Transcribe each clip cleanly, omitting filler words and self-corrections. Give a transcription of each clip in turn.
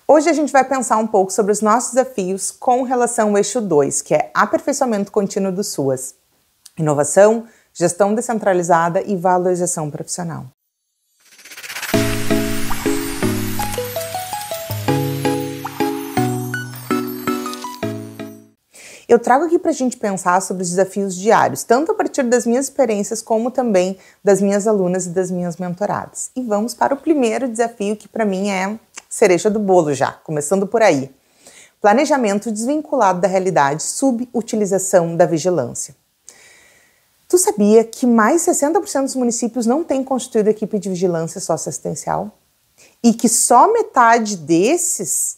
Hoje a gente vai pensar um pouco sobre os nossos desafios com relação ao eixo 2, que é aperfeiçoamento contínuo do SUAS, inovação, gestão descentralizada e valorização profissional. Eu trago aqui para a gente pensar sobre os desafios diários, tanto a partir das minhas experiências como também das minhas alunas e das minhas mentoradas. E vamos para o primeiro desafio, que para mim é cereja do bolo já, começando por aí. Planejamento desvinculado da realidade, subutilização da vigilância. Tu sabia que mais 60% dos municípios não têm constituído equipe de vigilância socioassistencial? E que só metade desses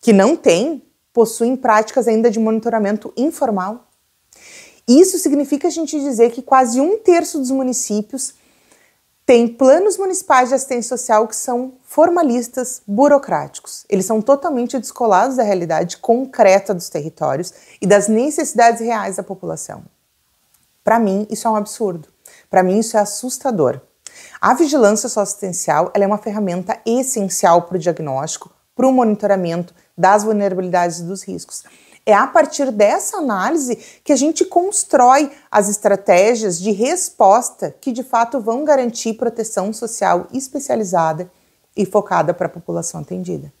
que não têm possuem práticas ainda de monitoramento informal? Isso significa a gente dizer que quase 1/3 dos municípios tem planos municipais de assistência social que são formalistas, burocráticos. Eles são totalmente descolados da realidade concreta dos territórios e das necessidades reais da população. Para mim, isso é um absurdo. Para mim, isso é assustador. A vigilância socioassistencial ela é uma ferramenta essencial para o diagnóstico, para o monitoramento das vulnerabilidades e dos riscos. É a partir dessa análise que a gente constrói as estratégias de resposta que de fato vão garantir proteção social especializada e focada para a população atendida.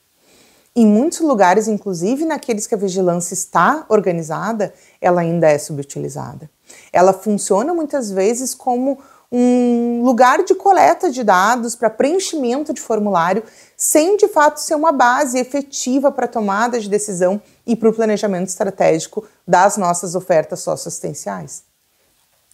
Em muitos lugares, inclusive naqueles que a vigilância está organizada, ela ainda é subutilizada. Ela funciona muitas vezes como um lugar de coleta de dados para preenchimento de formulário, sem de fato ser uma base efetiva para a tomada de decisão e para o planejamento estratégico das nossas ofertas socioassistenciais.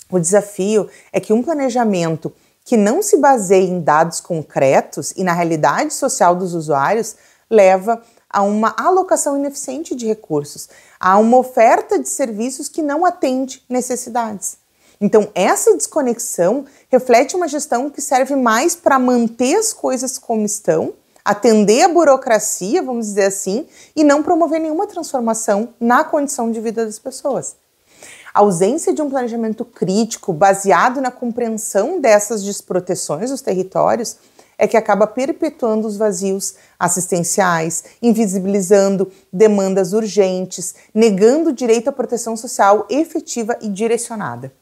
O desafio é que um planejamento que não se baseie em dados concretos e na realidade social dos usuários leva a uma alocação ineficiente de recursos, a uma oferta de serviços que não atende necessidades. Então, essa desconexão reflete uma gestão que serve mais para manter as coisas como estão, atender a burocracia, vamos dizer assim, e não promover nenhuma transformação na condição de vida das pessoas. A ausência de um planejamento crítico baseado na compreensão dessas desproteções dos territórios é que acaba perpetuando os vazios assistenciais, invisibilizando demandas urgentes, negando o direito à proteção social efetiva e direcionada.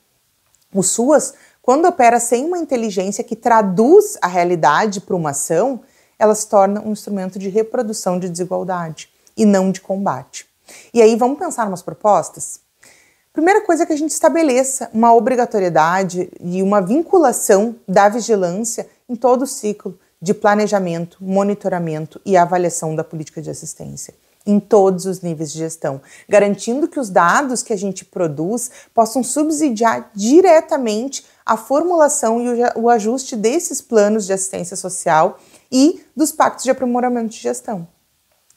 O SUAS, quando opera sem uma inteligência que traduz a realidade para uma ação, ela se torna um instrumento de reprodução de desigualdade e não de combate. E aí vamos pensar umas propostas? Primeira coisa é que a gente estabeleça uma obrigatoriedade e uma vinculação da vigilância em todo o ciclo de planejamento, monitoramento e avaliação da política de assistência, em todos os níveis de gestão, garantindo que os dados que a gente produz possam subsidiar diretamente a formulação e o ajuste desses planos de assistência social e dos pactos de aprimoramento de gestão.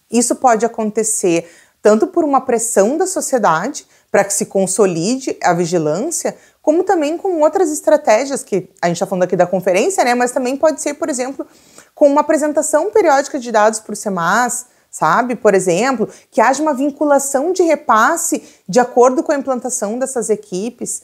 Isso pode acontecer tanto por uma pressão da sociedade para que se consolide a vigilância, como também com outras estratégias que a gente está falando aqui da conferência, né? Mas também pode ser, por exemplo, com uma apresentação periódica de dados para o SEMAS, sabe? Por exemplo, que haja uma vinculação de repasse de acordo com a implantação dessas equipes.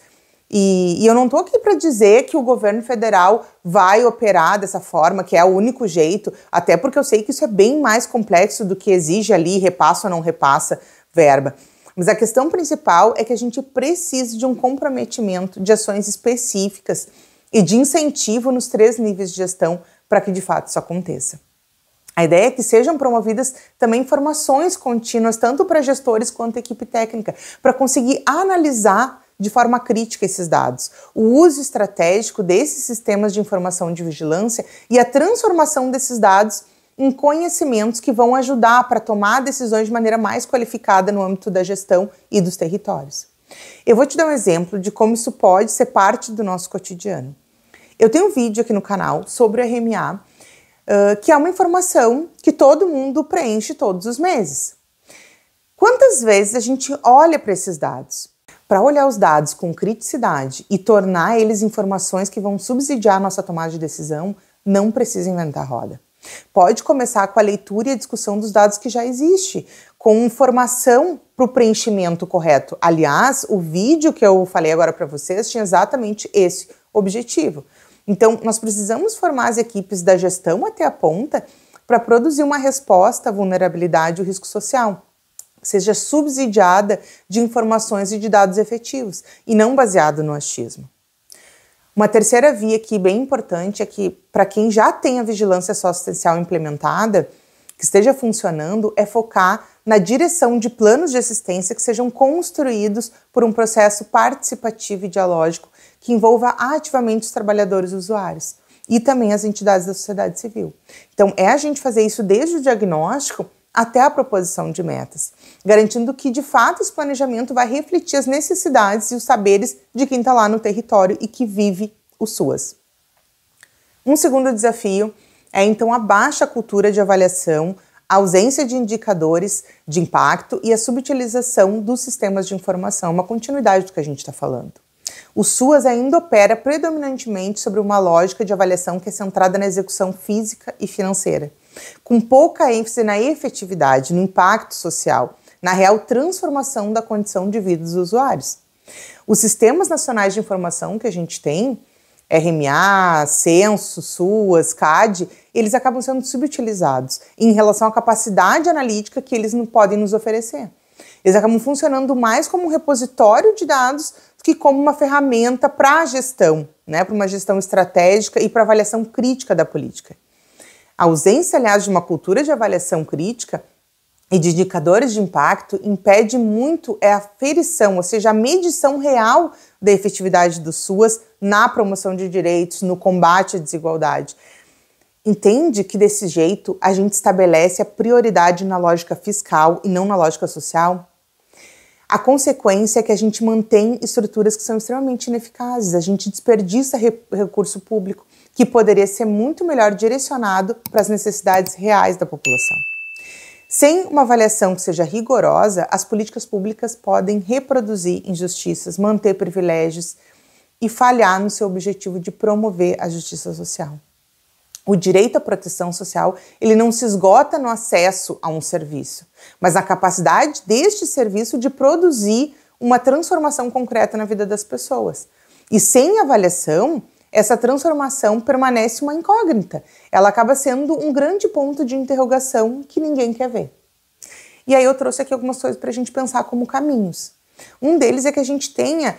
E eu não estou aqui para dizer que o governo federal vai operar dessa forma, que é o único jeito, até porque eu sei que isso é bem mais complexo do que exige ali, repassa ou não repassa verba. Mas a questão principal é que a gente precisa de um comprometimento de ações específicas e de incentivo nos 3 níveis de gestão para que de fato isso aconteça. A ideia é que sejam promovidas também formações contínuas, tanto para gestores quanto equipe técnica, para conseguir analisar de forma crítica esses dados, o uso estratégico desses sistemas de informação de vigilância e a transformação desses dados em conhecimentos que vão ajudar para tomar decisões de maneira mais qualificada no âmbito da gestão e dos territórios. Eu vou te dar um exemplo de como isso pode ser parte do nosso cotidiano. Eu tenho um vídeo aqui no canal sobre o RMA, que é uma informação que todo mundo preenche todos os meses. Quantas vezes a gente olha para esses dados? Para olhar os dados com criticidade e tornar eles informações que vão subsidiar a nossa tomada de decisão, não precisa inventar a roda. Pode começar com a leitura e a discussão dos dados que já existe, com formação para o preenchimento correto. Aliás, o vídeo que eu falei agora para vocês tinha exatamente esse objetivo. Então, nós precisamos formar as equipes da gestão até a ponta para produzir uma resposta à vulnerabilidade e o risco social, que seja subsidiada de informações e de dados efetivos, e não baseado no achismo. Uma terceira via aqui bem importante é que, para quem já tem a vigilância socioassistencial implementada, que esteja funcionando, é focar na direção de planos de assistência que sejam construídos por um processo participativo e dialógico que envolva ativamente os trabalhadores e usuários e também as entidades da sociedade civil. Então, é a gente fazer isso desde o diagnóstico até a proposição de metas, garantindo que, de fato, esse planejamento vai refletir as necessidades e os saberes de quem está lá no território e que vive o SUAS. Um segundo desafio é, então, a baixa cultura de avaliação, a ausência de indicadores de impacto e a subutilização dos sistemas de informação, uma continuidade do que a gente está falando. O SUAS ainda opera predominantemente sobre uma lógica de avaliação que é centrada na execução física e financeira, com pouca ênfase na efetividade, no impacto social, na real transformação da condição de vida dos usuários. Os sistemas nacionais de informação que a gente tem, RMA, Censo, SUAS, CAD, eles acabam sendo subutilizados em relação à capacidade analítica que eles não podem nos oferecer. Eles acabam funcionando mais como um repositório de dados do que como uma ferramenta para a gestão, para uma gestão estratégica e para avaliação crítica da política. A ausência, aliás, de uma cultura de avaliação crítica e de indicadores de impacto impede muito a aferição, ou seja, a medição real da efetividade do SUAS na promoção de direitos, no combate à desigualdade. Entende que desse jeito a gente estabelece a prioridade na lógica fiscal e não na lógica social? A consequência é que a gente mantém estruturas que são extremamente ineficazes, a gente desperdiça recurso público que poderia ser muito melhor direcionado para as necessidades reais da população. Sem uma avaliação que seja rigorosa, as políticas públicas podem reproduzir injustiças, manter privilégios e falhar no seu objetivo de promover a justiça social. O direito à proteção social, ele não se esgota no acesso a um serviço, mas na capacidade deste serviço de produzir uma transformação concreta na vida das pessoas. E sem avaliação, essa transformação permanece uma incógnita. Ela acaba sendo um grande ponto de interrogação que ninguém quer ver. E aí eu trouxe aqui algumas coisas para a gente pensar como caminhos. Um deles é que a gente tenha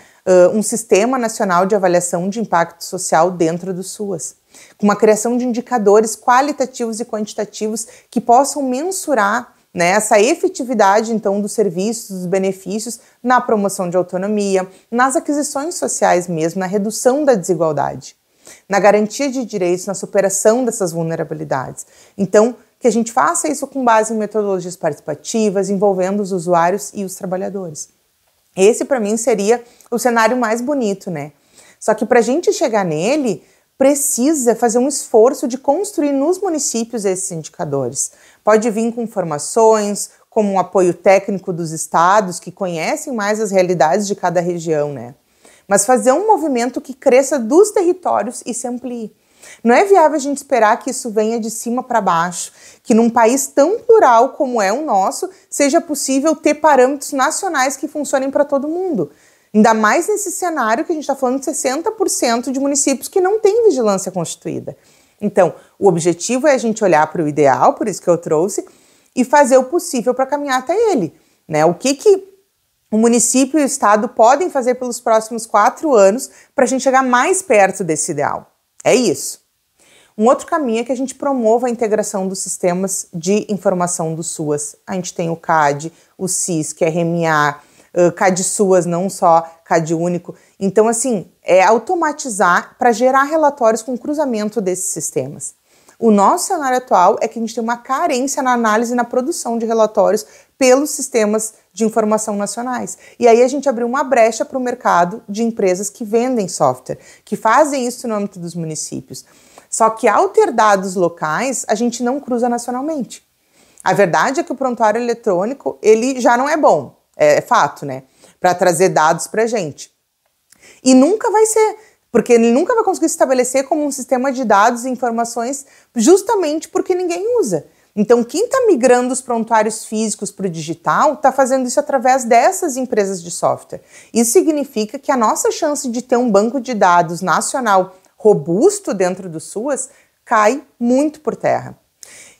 um sistema nacional de avaliação de impacto social dentro do SUAS, com uma criação de indicadores qualitativos e quantitativos que possam mensurar essa efetividade, então, dos serviços, dos benefícios na promoção de autonomia, nas aquisições sociais mesmo, na redução da desigualdade, na garantia de direitos, na superação dessas vulnerabilidades. Então, que a gente faça isso com base em metodologias participativas, envolvendo os usuários e os trabalhadores. Esse, para mim, seria o cenário mais bonito, Só que para a gente chegar nele, precisa fazer um esforço de construir nos municípios esses indicadores. Pode vir com informações, como um apoio técnico dos estados, que conhecem mais as realidades de cada região, Mas fazer um movimento que cresça dos territórios e se amplie. Não é viável a gente esperar que isso venha de cima para baixo, que num país tão plural como é o nosso, seja possível ter parâmetros nacionais que funcionem para todo mundo. Ainda mais nesse cenário que a gente está falando de 60% de municípios que não têm vigilância constituída. Então, o objetivo é a gente olhar para o ideal, por isso que eu trouxe, e fazer o possível para caminhar até ele. O que o município e o estado podem fazer pelos próximos 4 anos para a gente chegar mais perto desse ideal. É isso. Um outro caminho é que a gente promova a integração dos sistemas de informação do SUAS. A gente tem o CAD, o SIS, que é RMA, CAD SUAS, não só CAD único. Então, assim, é automatizar para gerar relatórios com cruzamento desses sistemas. O nosso cenário atual é que a gente tem uma carência na análise e na produção de relatórios pelos sistemas de informação nacionais. E aí a gente abriu uma brecha para o mercado de empresas que vendem software, que fazem isso no âmbito dos municípios. Só que ao ter dados locais, a gente não cruza nacionalmente. A verdade é que o prontuário eletrônico, ele já não é bom. É fato, para trazer dados para a gente. E nunca vai ser, porque ele nunca vai conseguir se estabelecer como um sistema de dados e informações justamente porque ninguém usa. Então, quem está migrando os prontuários físicos para o digital está fazendo isso através dessas empresas de software. Isso significa que a nossa chance de ter um banco de dados nacional robusto dentro do SUAS cai muito por terra.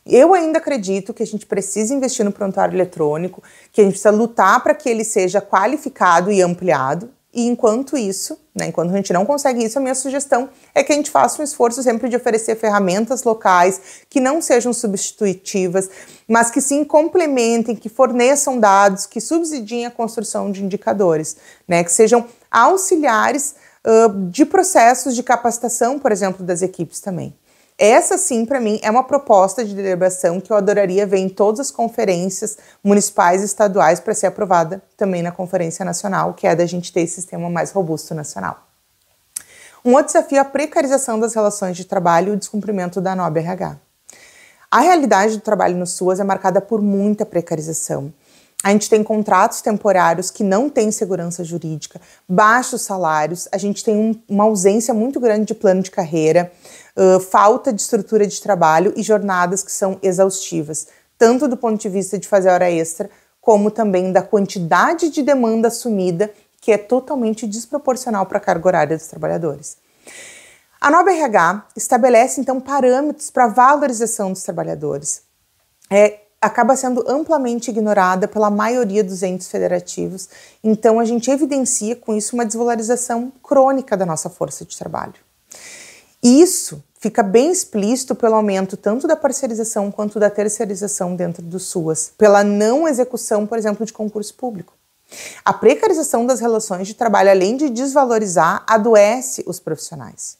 Eu ainda acredito que a gente precisa investir no prontuário eletrônico, que a gente precisa lutar para que ele seja qualificado e ampliado. E enquanto isso, enquanto a gente não consegue isso, a minha sugestão é que a gente faça um esforço sempre de oferecer ferramentas locais que não sejam substitutivas, mas que sim complementem, que forneçam dados, que subsidiem a construção de indicadores, que sejam auxiliares de processos de capacitação, por exemplo, das equipes também. Essa, sim, para mim, é uma proposta de deliberação que eu adoraria ver em todas as conferências municipais e estaduais para ser aprovada também na Conferência Nacional, que é da gente ter esse sistema mais robusto nacional. Um outro desafio é a precarização das relações de trabalho e o descumprimento da NOB-RH. A realidade do trabalho no SUAS é marcada por muita precarização. A gente tem contratos temporários que não têm segurança jurídica, baixos salários, a gente tem uma ausência muito grande de plano de carreira, falta de estrutura de trabalho e jornadas que são exaustivas, tanto do ponto de vista de fazer hora extra, como também da quantidade de demanda assumida, que é totalmente desproporcional para a carga horária dos trabalhadores. A NOB-RH estabelece, então, parâmetros para a valorização dos trabalhadores. Acaba sendo amplamente ignorada pela maioria dos entes federativos, então a gente evidencia com isso uma desvalorização crônica da nossa força de trabalho. Isso fica bem explícito pelo aumento tanto da parcerização quanto da terceirização dentro do SUAS, pela não execução, por exemplo, de concurso público. A precarização das relações de trabalho, além de desvalorizar, adoece os profissionais.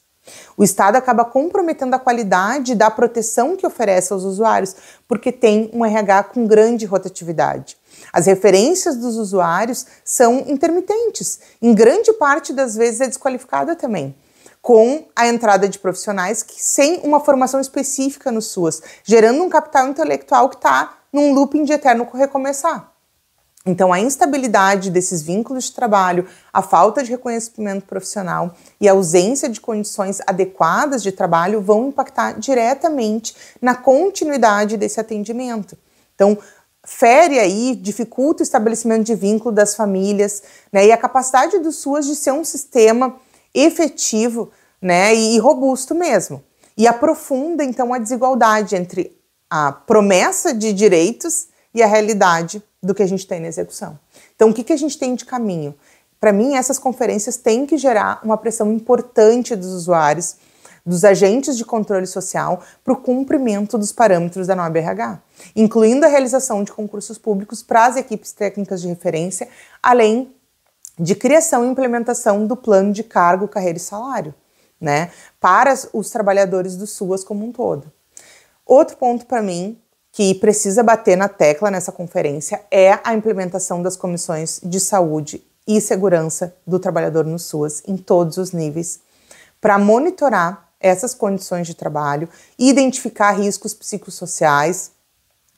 O Estado acaba comprometendo a qualidade da proteção que oferece aos usuários, porque tem um RH com grande rotatividade. As referências dos usuários são intermitentes, em grande parte das vezes é desqualificada também, com a entrada de profissionais que sem uma formação específica no SUAS, gerando um capital intelectual que está num looping de eterno recomeçar. Então, a instabilidade desses vínculos de trabalho, a falta de reconhecimento profissional e a ausência de condições adequadas de trabalho vão impactar diretamente na continuidade desse atendimento. Então, fere aí, dificulta o estabelecimento de vínculo das famílias, e a capacidade do SUAS de ser um sistema efetivo, e robusto mesmo. E aprofunda, então, a desigualdade entre a promessa de direitos e a realidade do que a gente tem na execução. Então, o que a gente tem de caminho? Para mim, essas conferências têm que gerar uma pressão importante dos usuários, dos agentes de controle social, para o cumprimento dos parâmetros da NOB-RH, incluindo a realização de concursos públicos para as equipes técnicas de referência, além de criação e implementação do plano de cargo, carreira e salário, para os trabalhadores do SUAS como um todo. Outro ponto para mim que precisa bater na tecla nessa conferência é a implementação das comissões de saúde e segurança do trabalhador no SUAS em todos os níveis, para monitorar essas condições de trabalho, identificar riscos psicossociais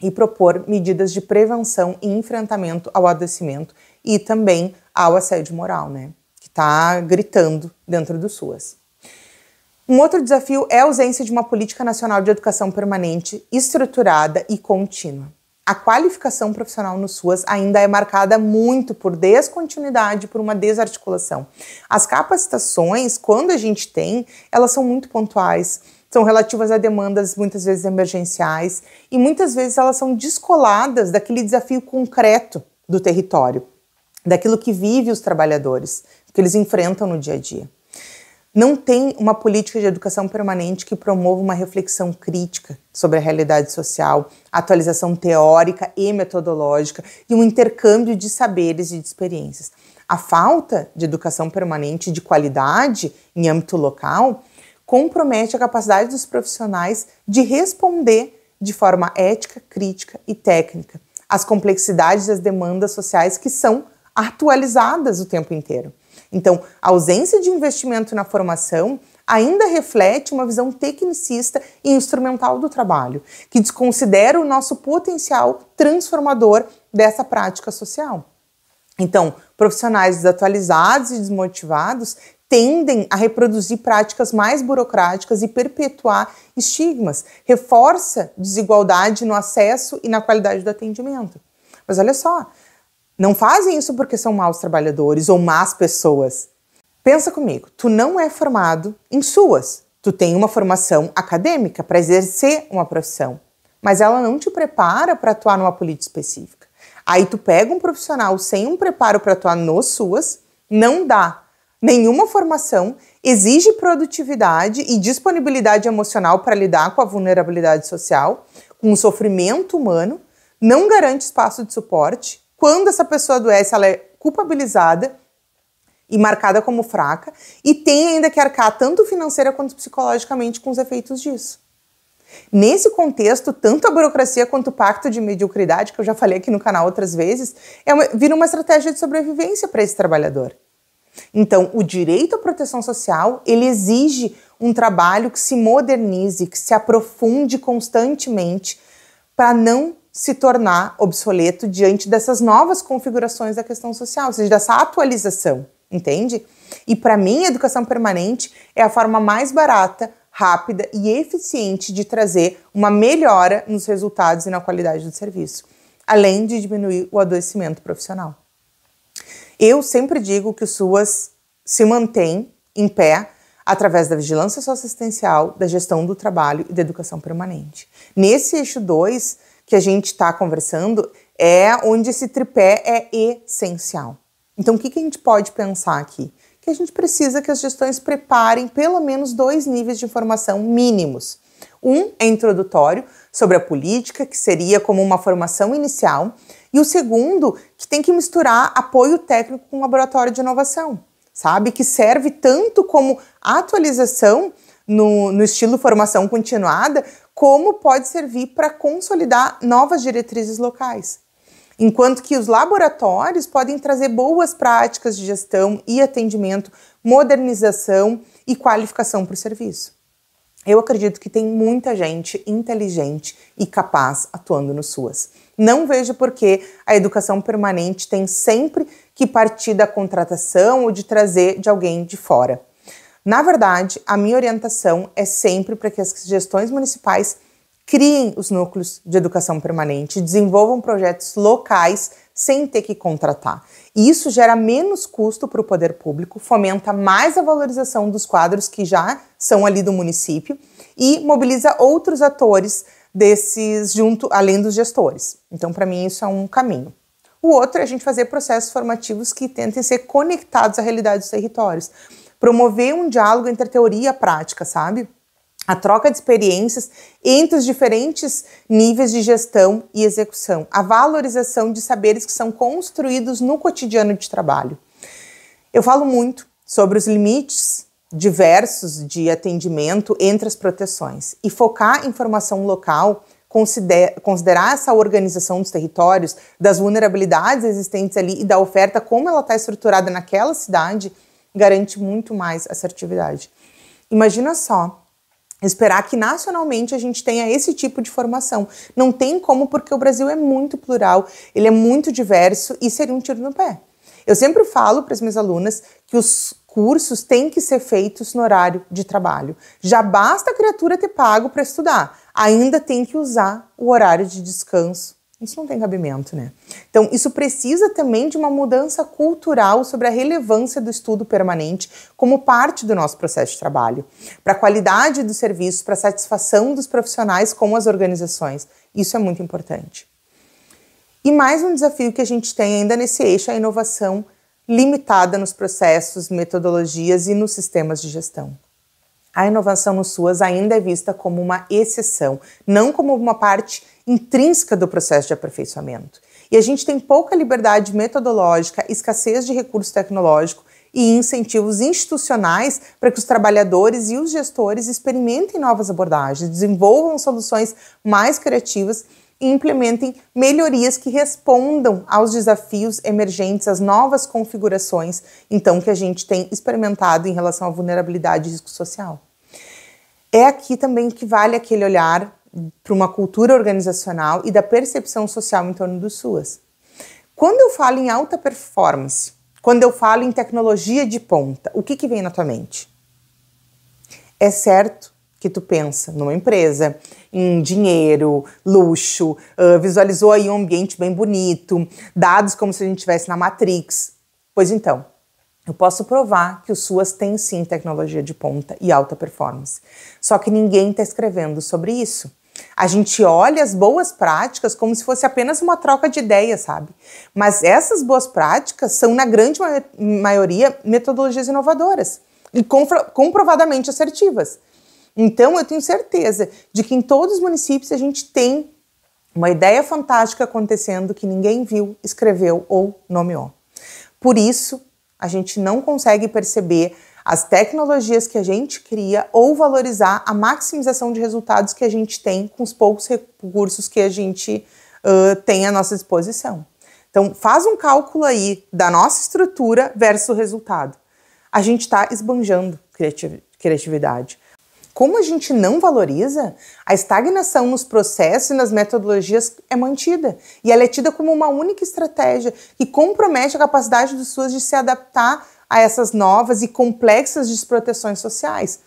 e propor medidas de prevenção e enfrentamento ao adoecimento e também ao assédio moral, que está gritando dentro do SUAS. Um outro desafio é a ausência de uma política nacional de educação permanente, estruturada e contínua. A qualificação profissional no SUAS ainda é marcada muito por descontinuidade, por uma desarticulação. As capacitações, quando a gente tem, elas são muito pontuais, são relativas a demandas muitas vezes emergenciais e muitas vezes elas são descoladas daquele desafio concreto do território, daquilo que vive os trabalhadores, que eles enfrentam no dia a dia. Não tem uma política de educação permanente que promova uma reflexão crítica sobre a realidade social, atualização teórica e metodológica e um intercâmbio de saberes e de experiências. A falta de educação permanente de qualidade em âmbito local compromete a capacidade dos profissionais de responder de forma ética, crítica e técnica às complexidades das demandas sociais que são atualizadas o tempo inteiro. Então, a ausência de investimento na formação ainda reflete uma visão tecnicista e instrumental do trabalho, que desconsidera o nosso potencial transformador dessa prática social. Então, profissionais desatualizados e desmotivados tendem a reproduzir práticas mais burocráticas e perpetuar estigmas, reforça desigualdade no acesso e na qualidade do atendimento. Mas olha só, não fazem isso porque são maus trabalhadores ou más pessoas. Pensa comigo, tu não é formado em SUAS, tu tem uma formação acadêmica para exercer uma profissão, mas ela não te prepara para atuar numa política específica. Aí tu pega um profissional sem um preparo para atuar no SUAS, não dá nenhuma formação, exige produtividade e disponibilidade emocional para lidar com a vulnerabilidade social, com o sofrimento humano, não garante espaço de suporte. Quando essa pessoa adoece, ela é culpabilizada e marcada como fraca, e tem ainda que arcar tanto financeira quanto psicologicamente com os efeitos disso. Nesse contexto, tanto a burocracia quanto o pacto de mediocridade, que eu já falei aqui no canal outras vezes, vira uma estratégia de sobrevivência para esse trabalhador. Então, o direito à proteção social, ele exige um trabalho que se modernize, que se aprofunde constantemente para não se tornar obsoleto diante dessas novas configurações da questão social, ou seja, dessa atualização, entende? E para mim, a educação permanente é a forma mais barata, rápida e eficiente de trazer uma melhora nos resultados e na qualidade do serviço, além de diminuir o adoecimento profissional. Eu sempre digo que o SUAS se mantém em pé através da vigilância socioassistencial, da gestão do trabalho e da educação permanente. Nesse eixo 2 que a gente está conversando é onde esse tripé é essencial. Então, o que a gente pode pensar aqui? Que a gente precisa que as gestões preparem pelo menos 2 níveis de formação mínimos. Um é introdutório, sobre a política, que seria como uma formação inicial, e o segundo, que tem que misturar apoio técnico com laboratório de inovação, sabe? Que serve tanto como atualização no estilo formação continuada, como pode servir para consolidar novas diretrizes locais. Enquanto que os laboratórios podem trazer boas práticas de gestão e atendimento, modernização e qualificação para o serviço. Eu acredito que tem muita gente inteligente e capaz atuando no SUAS. Não vejo por que a educação permanente tem sempre que partir da contratação ou de trazer de alguém de fora. Na verdade, a minha orientação é sempre para que as gestões municipais criem os núcleos de educação permanente, desenvolvam projetos locais sem ter que contratar. E isso gera menos custo para o poder público, fomenta mais a valorização dos quadros que já são ali do município e mobiliza outros atores desses junto, além dos gestores. Então, para mim, isso é um caminho. O outro é a gente fazer processos formativos que tentem ser conectados à realidade dos territórios. Promover um diálogo entre a teoria e a prática, sabe? A troca de experiências entre os diferentes níveis de gestão e execução. A valorização de saberes que são construídos no cotidiano de trabalho. Eu falo muito sobre os limites diversos de atendimento entre as proteções. E focar em formação local, considerar essa organização dos territórios, das vulnerabilidades existentes ali e da oferta, como ela está estruturada naquela cidade, garante muito mais assertividade. Imagina só, esperar que nacionalmente a gente tenha esse tipo de formação. Não tem como, porque o Brasil é muito plural, ele é muito diverso e seria um tiro no pé. Eu sempre falo para as minhas alunas que os cursos têm que ser feitos no horário de trabalho. Já basta a criatura ter pago para estudar, ainda tem que usar o horário de descanso. Isso não tem cabimento, né? Então, isso precisa também de uma mudança cultural sobre a relevância do estudo permanente como parte do nosso processo de trabalho, para a qualidade dos serviços, para a satisfação dos profissionais com as organizações. Isso é muito importante. E mais um desafio que a gente tem ainda nesse eixo é a inovação limitada nos processos, metodologias e nos sistemas de gestão. A inovação no SUAS ainda é vista como uma exceção, não como uma parte intrínseca do processo de aperfeiçoamento. E a gente tem pouca liberdade metodológica, escassez de recurso tecnológico e incentivos institucionais para que os trabalhadores e os gestores experimentem novas abordagens, desenvolvam soluções mais criativas e implementem melhorias que respondam aos desafios emergentes, às novas configurações, então, que a gente tem experimentado em relação à vulnerabilidade e risco social. É aqui também que vale aquele olhar para uma cultura organizacional e da percepção social em torno do SUAS. Quando eu falo em alta performance, quando eu falo em tecnologia de ponta, o que vem na tua mente? É certo que tu pensa numa empresa, em dinheiro, luxo, visualizou aí um ambiente bem bonito, dados como se a gente estivesse na Matrix. Pois então, eu posso provar que o SUAS tem sim tecnologia de ponta e alta performance. Só que ninguém está escrevendo sobre isso. A gente olha as boas práticas como se fosse apenas uma troca de ideias, sabe? Mas essas boas práticas são, na grande maioria, metodologias inovadoras e comprovadamente assertivas. Então, eu tenho certeza de que em todos os municípios a gente tem uma ideia fantástica acontecendo que ninguém viu, escreveu ou nomeou. Por isso, a gente não consegue perceber as tecnologias que a gente cria ou valorizar a maximização de resultados que a gente tem com os poucos recursos que a gente tem à nossa disposição. Então, faz um cálculo aí da nossa estrutura versus o resultado. A gente está esbanjando criatividade. Como a gente não valoriza, a estagnação nos processos e nas metodologias é mantida. E ela é tida como uma única estratégia que compromete a capacidade das pessoas de se adaptar a essas novas e complexas desproteções sociais.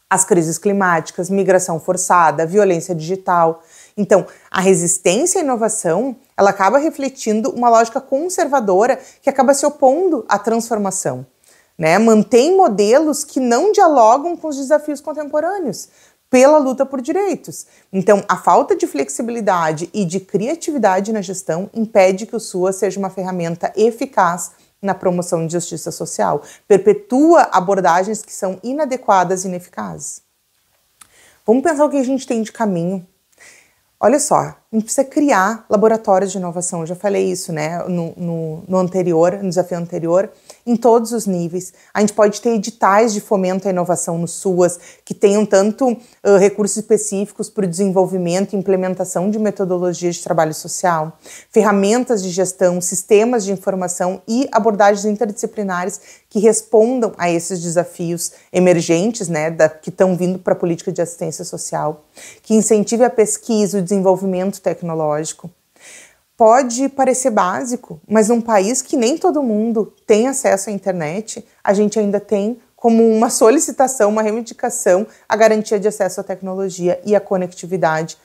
As crises climáticas, migração forçada, violência digital. Então, a resistência à inovação, ela acaba refletindo uma lógica conservadora que acaba se opondo à transformação. Mantém modelos que não dialogam com os desafios contemporâneos pela luta por direitos. Então, a falta de flexibilidade e de criatividade na gestão impede que o SUAS seja uma ferramenta eficaz na promoção de justiça social, perpetua abordagens que são inadequadas e ineficazes. Vamos pensar o que a gente tem de caminho. Olha só, a gente precisa criar laboratórios de inovação, eu já falei isso no desafio anterior, em todos os níveis. A gente pode ter editais de fomento à inovação no SUAS, que tenham tanto recursos específicos para o desenvolvimento e implementação de metodologias de trabalho social, ferramentas de gestão, sistemas de informação e abordagens interdisciplinares que respondam a esses desafios emergentes, que estão vindo para a política de assistência social, que incentive a pesquisa, o desenvolvimento tecnológico. Pode parecer básico, mas num país que nem todo mundo tem acesso à internet, a gente ainda tem como uma solicitação, uma reivindicação, a garantia de acesso à tecnologia e à conectividade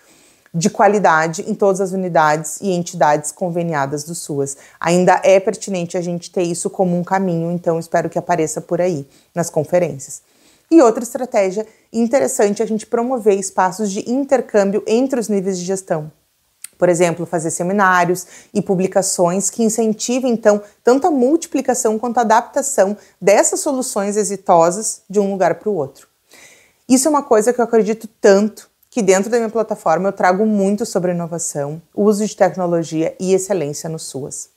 de qualidade em todas as unidades e entidades conveniadas do SUAS. Ainda é pertinente a gente ter isso como um caminho, então espero que apareça por aí nas conferências. E outra estratégia interessante é a gente promover espaços de intercâmbio entre os níveis de gestão. Por exemplo, fazer seminários e publicações que incentivem, então, tanto a multiplicação quanto a adaptação dessas soluções exitosas de um lugar para o outro. Isso é uma coisa que eu acredito tanto que dentro da minha plataforma eu trago muito sobre inovação, uso de tecnologia e excelência no SUAS.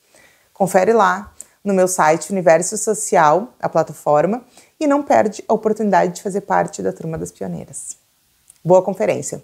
Confere lá no meu site Universo Social, a plataforma, e não perde a oportunidade de fazer parte da Turma das Pioneiras. Boa conferência!